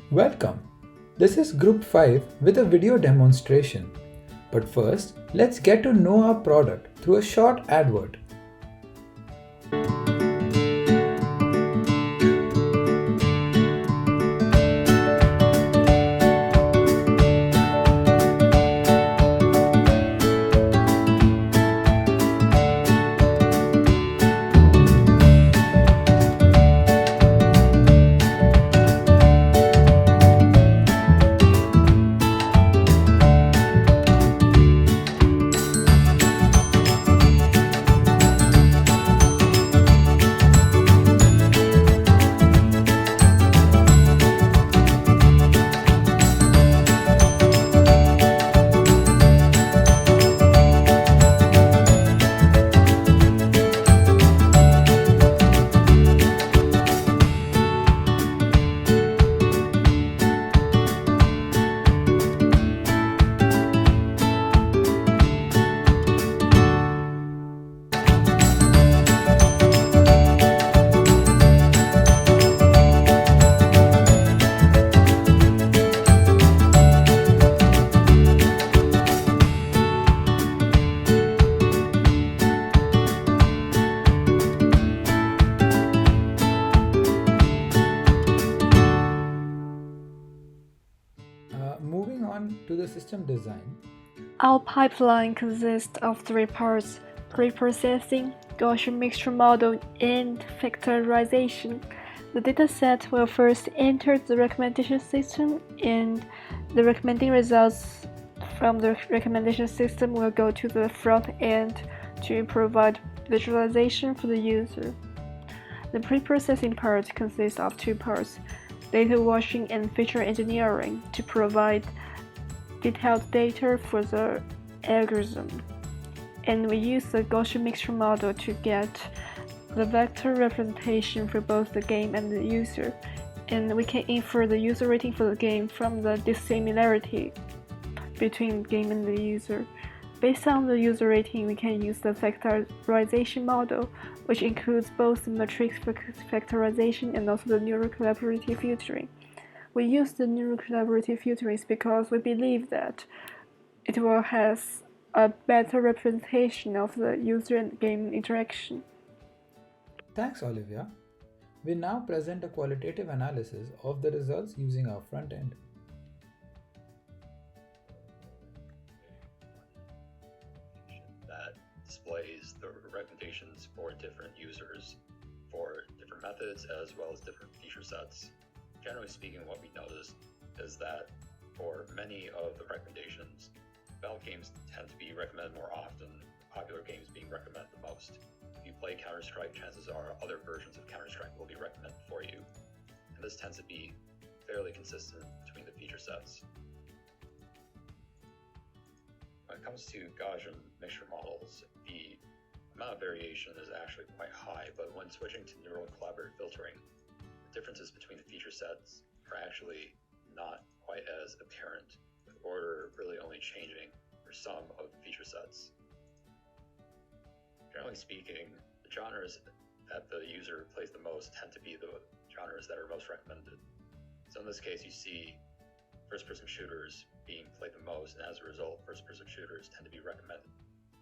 Welcome! This is Group 5 with a video demonstration. But first, let's get to know our product through a short advert. Moving on to the system design. Our pipeline consists of three parts: pre-processing, Gaussian mixture model, and factorization. The dataset will first enter the recommendation system, and the recommending results from the recommendation system will go to the front end to provide visualization for the user. The pre-processing part consists of two parts: data washing and feature engineering, to provide detailed data for the algorithm. And we use the Gaussian mixture model to get the vector representation for both the game and the user. And we can infer the user rating for the game from the dissimilarity between game and the user. Based on the user rating, we can use the factorization model, which includes both the matrix factorization and also the neural collaborative filtering. We use the neural collaborative filtering because we believe that it will have a better representation of the user and game interaction. Thanks, Olivia. We now present a qualitative analysis of the results using our front end. That displays the recommendations for different users for different methods as well as different feature sets. Generally speaking, what we noticed is that for many of the recommendations, developed games tend to be recommended more often, popular games being recommended the most. If you play Counter-Strike, chances are other versions of Counter-Strike will be recommended for you. And this tends to be fairly consistent between the feature sets. When it comes to Gaussian mixture models, the amount of variation is actually quite high, but when switching to neural collaborative filtering, the differences between the feature sets are actually not quite as apparent, with order really only changing for some of the feature sets. Generally speaking, the genres that the user plays the most tend to be the genres that are most recommended. So in this case, you see first-person shooters being played the most, and as a result, first-person shooters tend to be recommended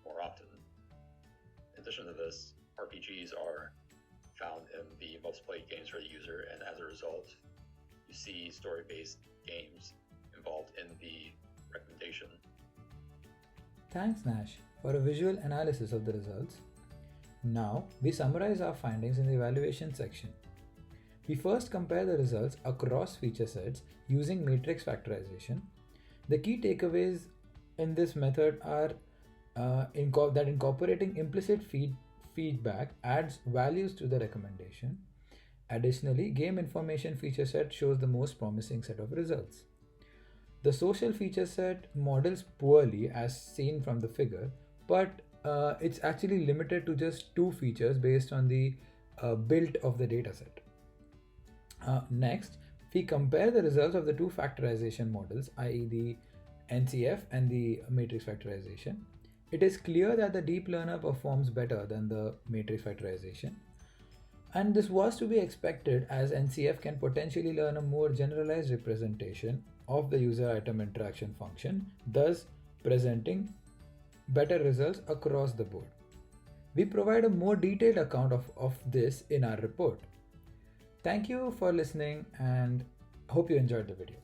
more often. In addition to this, RPGs are found in the most played games for the user, and as a result, you see story-based games involved in the recommendation. Thanks, Nash, for a visual analysis of the results. Now, we summarize our findings in the evaluation section. We first compare the results across feature sets using matrix factorization. The key takeaways in this method are that incorporating implicit feedback adds values to the recommendation. Additionally, game information feature set shows the most promising set of results. The social feature set models poorly as seen from the figure, but it's actually limited to just two features based on the build of the dataset. Next, we compare the results of the two factorization models, i.e. the NCF and the matrix factorization. It is clear that the deep learner performs better than the matrix factorization. And this was to be expected as NCF can potentially learn a more generalized representation of the user item interaction function, thus presenting better results across the board. We provide a more detailed account of this in our report. Thank you for listening and hope you enjoyed the video.